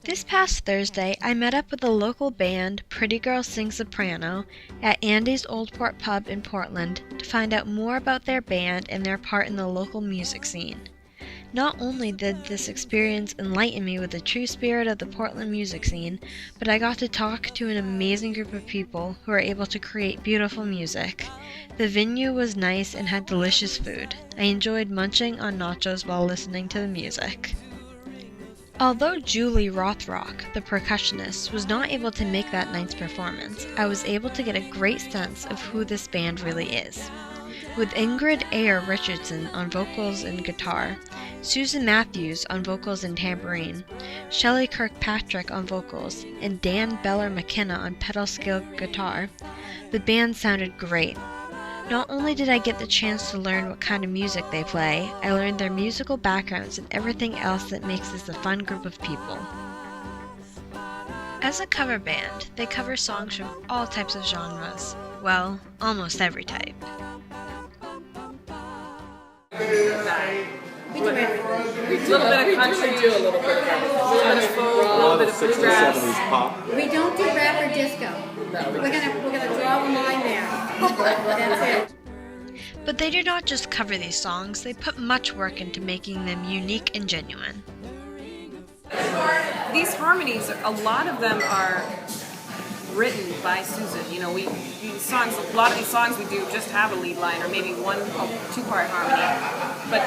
This past Thursday, I met up with the local band Pretty Girl Sing Soprano at Andy's Old Port Pub in Portland to find out more about their band and their part in the local music scene. Not only did this experience enlighten me with the true spirit of the Portland music scene, but I got to talk to an amazing group of people who are able to create beautiful music. The venue was nice and had delicious food. I enjoyed munching on nachos while listening to the music. Although Julie Rothrock, the percussionist, was not able to make that night's performance, I was able to get a great sense of who this band really is. With Ingrid Ayer Richardson on vocals and guitar, Susan Matthews on vocals and tambourine, Shelley Kirkpatrick on vocals, and Dan Beller McKenna on pedal steel guitar, the band sounded great. Not only did I get the chance to learn what kind of music they play, I learned their musical backgrounds and everything else that makes this a fun group of people. As a cover band, they cover songs from all types of genres. Well, almost every type. We do a little bit of country, a little bit of folk, a little bit of bluegrass. Pop. We don't do rap or disco. We're gonna draw a line there. That's it. But they do not just cover these songs, they put much work into making them unique and genuine. These harmonies, a lot of them are written by Susan. You know, a lot of these songs we do just have a lead line or maybe one two-part harmony. But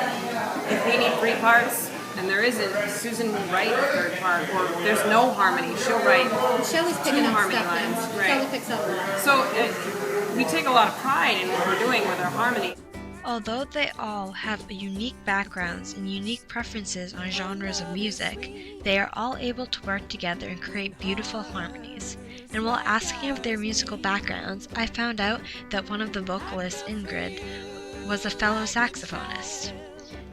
if they need three parts and there isn't, Susan will write a third part, or there's no harmony, she'll write Shelley's two picking up harmony stuff lines. now. Right. Shelley picks up a lot. So we take a lot of pride in what we're doing with our harmony. Although they all have unique backgrounds and unique preferences on genres of music, they are all able to work together and create beautiful harmonies. And while asking of their musical backgrounds, I found out that one of the vocalists, Ingrid, was a fellow saxophonist.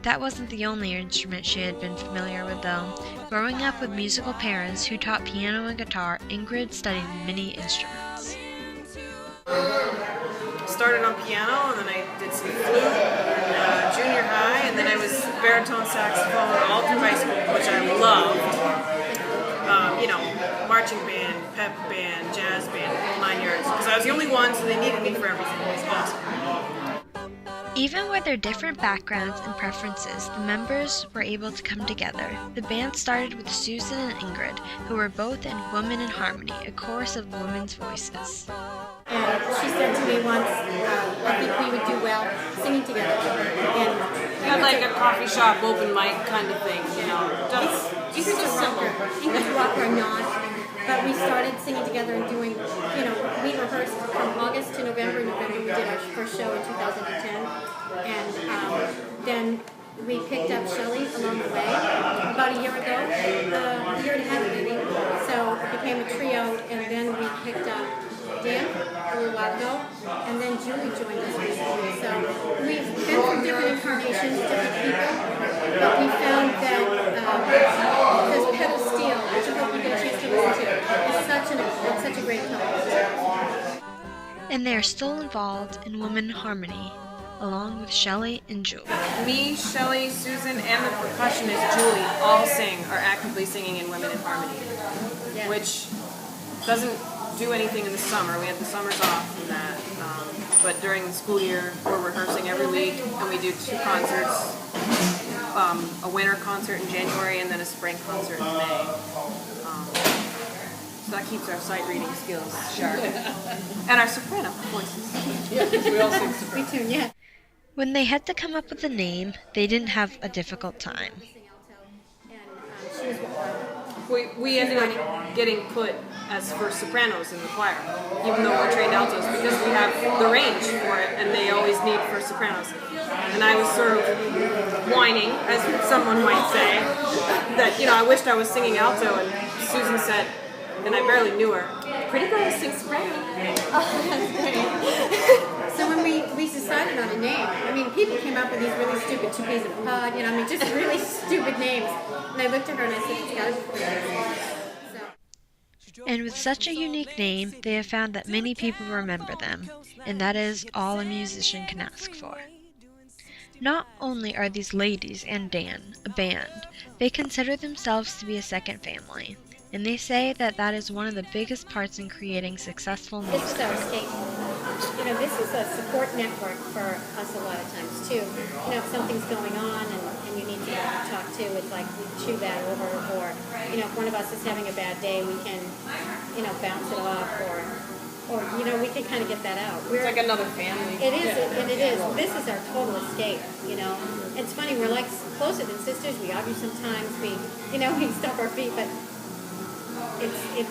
That wasn't the only instrument she had been familiar with though. Growing up with musical parents who taught piano and guitar, Ingrid studied many instruments. Started on piano, and then I did some flute in junior high, and then I was baritone saxophone all through high school, which I loved. Marching band, pep band, jazz band, whole 9 yards. Because I was the only one, so they needed me for everything. It was awesome. Even with their different backgrounds and preferences, the members were able to come together. The band started with Susan and Ingrid, who were both in Women in Harmony, a chorus of women's voices. And she said to me once, I think we would do well singing together. And Had like a coffee shop open mic kind of thing, you know. Ingrid's a rocker. Ingrid's a rocker, I'm not. But we started singing together and doing, we rehearsed from August to November. In November we did our first show in 2010. And then we picked up Shelley along the way about a year ago, a year and a half maybe. So it became a trio, and then we picked up Dan a little while ago, and then Julie joined us recently. So we've been through different incarnations, different people, but we found that this pedal steel, which I hope you get a chance to listen to, is such a great color. And they are still involved in Women in Harmony, along with Shelley and Julie. Me, Shelley, Susan, and the percussionist Julie all are actively singing in Women in Harmony, which doesn't do anything in the summer. We have the summers off from that. But during the school year, we're rehearsing every week, and we do 2 concerts, a winter concert in January and then a spring concert in May. So that keeps our sight reading skills sharp. And our soprano voices. Yeah, we all sing soprano. Me too, yeah. When they had to come up with a name, they didn't have a difficult time. We ended up getting put as first sopranos in the choir, even though we're trained altos, because we have the range for it, and they always need first sopranos. And I was sort of whining, as someone might say, that, I wished I was singing alto, and Susan said, and I barely knew her, pretty girl sing soprano. Oh, that's great. So when we decided on a name, people came up with these really stupid 2 peas in a pod, just really stupid names. And I looked at her and I said, it's got to be pretty. And with such a unique name, they have found that many people remember them, and that is all a musician can ask for. Not only are these ladies and Dan a band, They consider themselves to be a second family, and they say that that is one of the biggest parts in creating successful This is music. our escape. This is a support network for us a lot of times too. If something's going on and you need to talk to, it's like we chew that over, or if one of us is having a bad day, we can, bounce it off, or we can kind of get that out. It's like another family. It is, and it is. This is our total escape. It's funny. We're like closer than sisters. We argue sometimes. We stomp our feet, but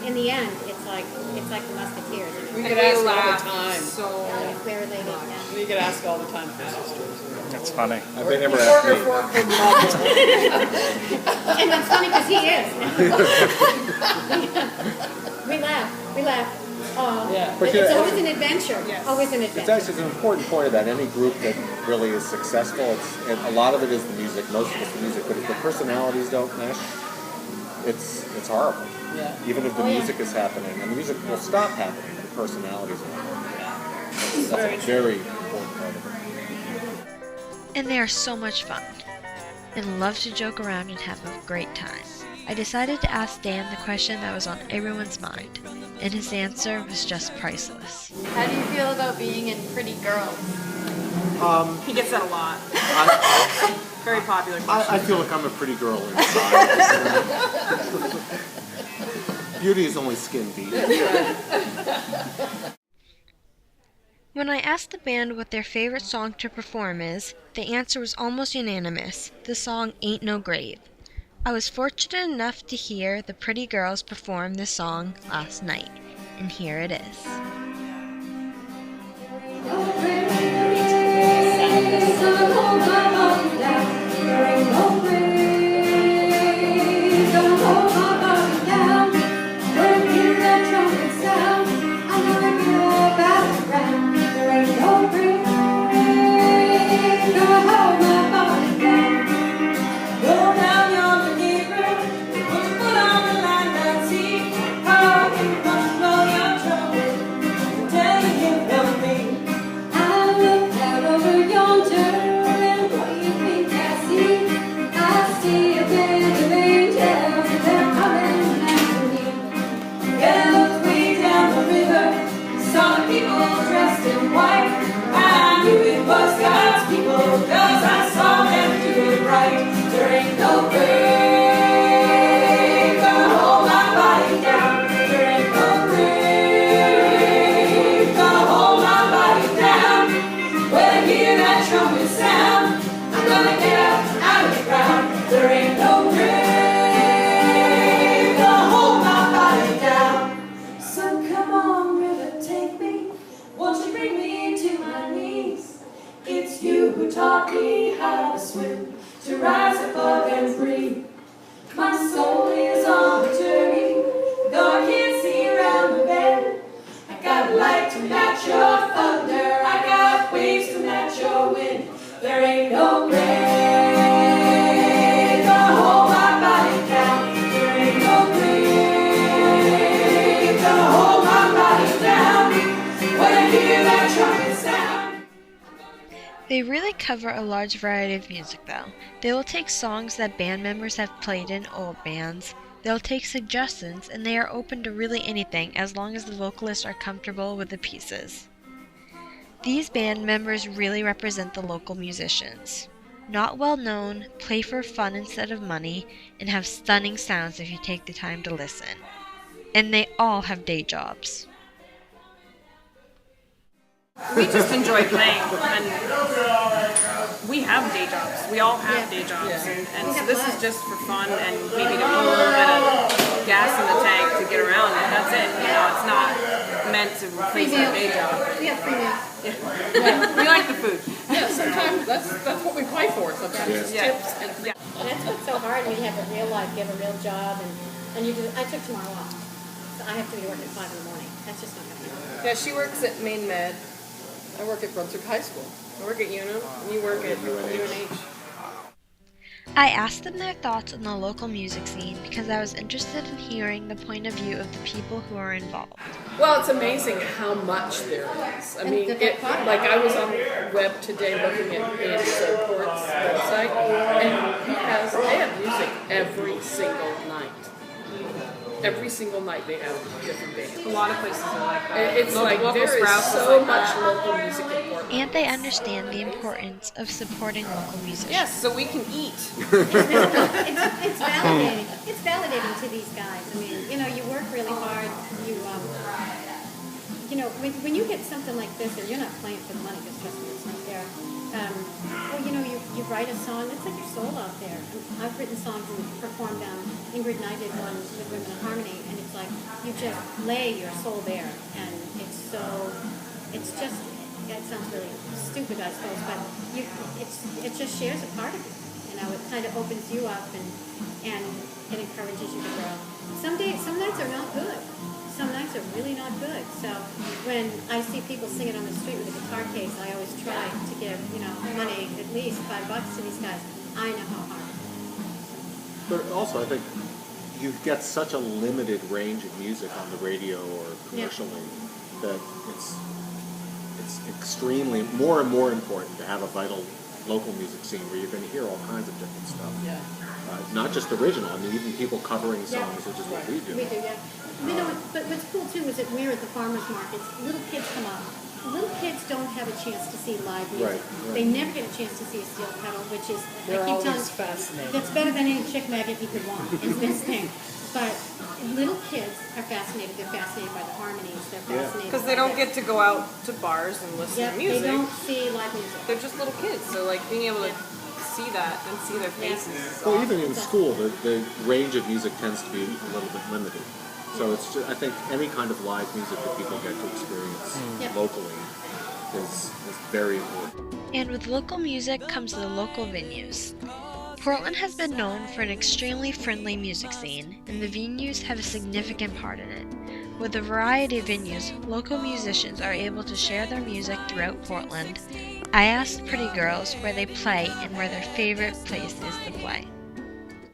in the end, it's like the Musketeers. We could ask all the time. So Where they meet. We could ask all the time for sisters. That's funny. I bet never asked me. And that's funny because he is. We laugh. Yeah. But It's yeah, always an adventure. Yes. Always an It's adventure. actually an important point of that. Any group that really is successful, and a lot of it is the music, most of it's the music, but if the personalities don't mesh, it's horrible. Yeah. Even if the Oh, yeah. music is happening, and the music will stop happening, the personalities are That's a very important part of it. And they are so much fun, and love to joke around and have a great time. I decided to ask Dan the question that was on everyone's mind, and his answer was just priceless. How do you feel about being in Pretty Girls? he gets that a lot. Very popular I question. feel like I'm a pretty girl inside. Beauty is only skin deep. When I asked the band what their favorite song to perform is, the answer was almost unanimous: the song Ain't No Grave. I was fortunate enough to hear the Pretty Girls perform this song last night, and here it is. They really cover a large variety of music though. They will take songs that band members have played in old bands. They'll take suggestions, and they are open to really anything as long as the vocalists are comfortable with the pieces. These band members really represent the local musicians. Not well known, play for fun instead of money, and have stunning sounds if you take the time to listen. And they all have day jobs. We just enjoy playing, and we have day jobs. We all have day jobs, and so this is just for fun and maybe to put a little bit of gas in the tank to get around, and that's it. It's not meant to replace our day job. We have 3 meals. We like the food. Yeah, sometimes that's what we play for. Sometimes it's tips and And that's what's so hard when you have a real life, you have a real job, and you do. I took tomorrow off. So I have to be to work at 5 in the morning. That's just not going to happen. Yeah, she works at Maine Med. I work at Brunswick High School. I work at UNO, and you work at UNH. I asked them their thoughts on the local music scene because I was interested in hearing the point of view of the people who are involved. Well, it's amazing how much there is. I And mean, the quantity. like I was on the web today looking at Andy's Port's website, and they have music every single night. Every single night they have different bands. A lot of places are like that. It's like Local there is Sprouts so like much that. local music in Portland. And they understand the importance of supporting local musicians. Yes, so we can eat. It's validating. It's validating to these guys. I mean, you know, you work really hard. You know, when you get something like this, or you're not playing for the money, because trust me, it's not there. Well, you know, you write a song. It's like your soul out there. I've written songs and performed them. Ingrid and I did one with Women in Harmony, and it's like you just lay your soul there, and it's just. It sounds really stupid, I suppose, but it just shares a part of you. You know, it kind of opens you up and it encourages you to grow. Some nights are not good. Some nights are really not good. So when I see people singing on the street with a guitar case, I always try to give, you know, money, at least $5 to these guys. I know how hard it is. But also, I think you get such a limited range of music on the radio or commercially that it's extremely more and more important to have a vital local music scene where you're going to hear all kinds of different stuff. Yeah. Not just original. I mean, even people covering songs, which is what we do. We do, yeah. You know, but what's cool too is that we're at the farmers markets. Little kids come up. Little kids don't have a chance to see live music. Right. They never get a chance to see a steel pedal, which is They're I keep telling always fascinated. that's better than any chick maggot you could want. Is this thing. But little kids are fascinated. They're fascinated by the harmonies. They're fascinated Because they by don't this. get to go out to bars and listen Yep, to music. they don't see live music. They're just little kids, so like being able to see that and see their faces. is Well, awesome. even in school, the range of music tends to be a little bit limited. So it's just, I think any kind of live music that people get to experience Yep. locally is very important. And with local music comes the local venues. Portland has been known for an extremely friendly music scene, and the venues have a significant part in it. With a variety of venues, local musicians are able to share their music throughout Portland. I asked Pretty Girls where they play and where their favorite place is to play.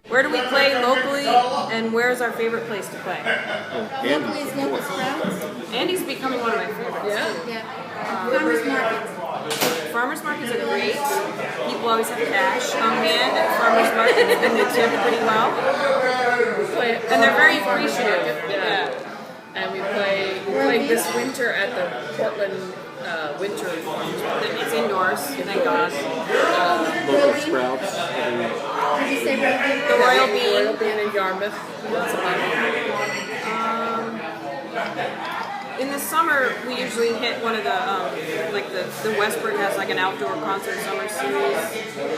Where do we play locally, and where's our favorite place to play? Locally is Local Sprouts. Andy's becoming one of my favorites. Yeah. Yeah. Farmers markets. Farmers markets are great. People always have cash on hand at farmers markets, and they tip pretty well. And they're very appreciative. Yeah. And we played this winter at the Portland Winter Farmers Market. It's indoors, thank God. Local sprouts. Did you say Royal The Royal Bean. Royal Bean in Yarmouth. That's about it. In the summer, we usually hit one of the, like the Westbrook has like an outdoor concert summer series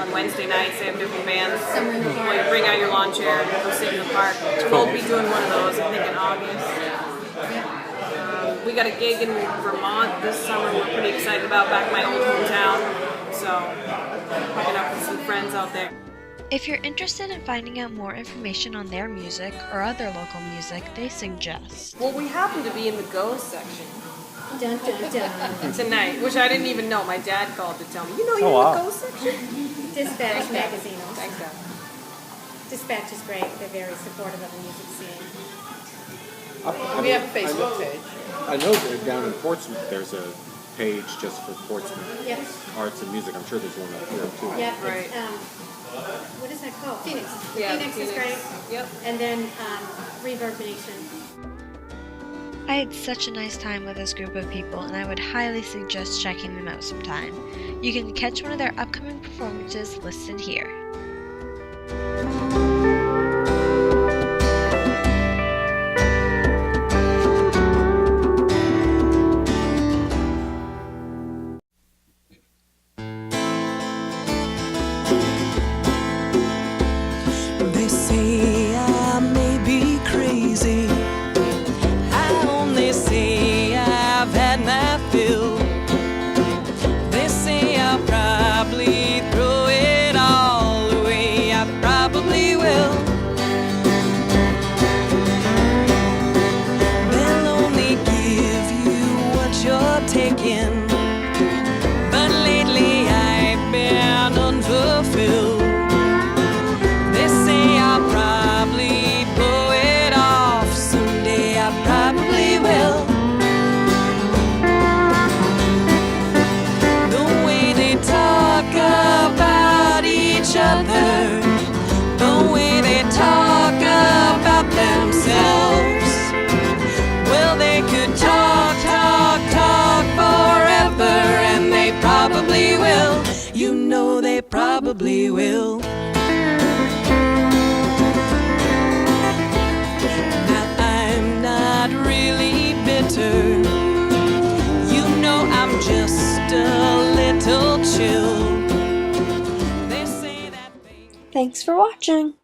on Wednesday nights. They have different bands. Well, you bring out your lawn chair and go sit in the park. We'll be doing one of those, I think, in August. We got a gig in Vermont this summer we're pretty excited about, back in my old hometown. So, hooking up with some friends out there. If you're interested in finding out more information on their music or other local music, they suggest. Well, we happen to be in the Go section Dun, dun, dun. tonight, which I didn't even know. My dad called to tell me, you know you're wow. in the Go section? Dispatch magazine. Thanks, Dad. Dispatch is great. They're very supportive of the music scene. We have a Facebook page. I know that down in Portsmouth there's a page just for Portsmouth Yep. arts and music. I'm sure there's one up here too. Yep. Right. It's, what is that called? Phoenix. Yeah, Phoenix is great. Yep. And then Reverb Nation. I had such a nice time with this group of people, and I would highly suggest checking them out sometime. You can catch one of their upcoming performances listed here. They say I may be crazy. I only say I've had my fill. They say I'll probably throw it all probably will. Now I'm not really bitter. You know I'm just a little chill. They say that Thanks for watching!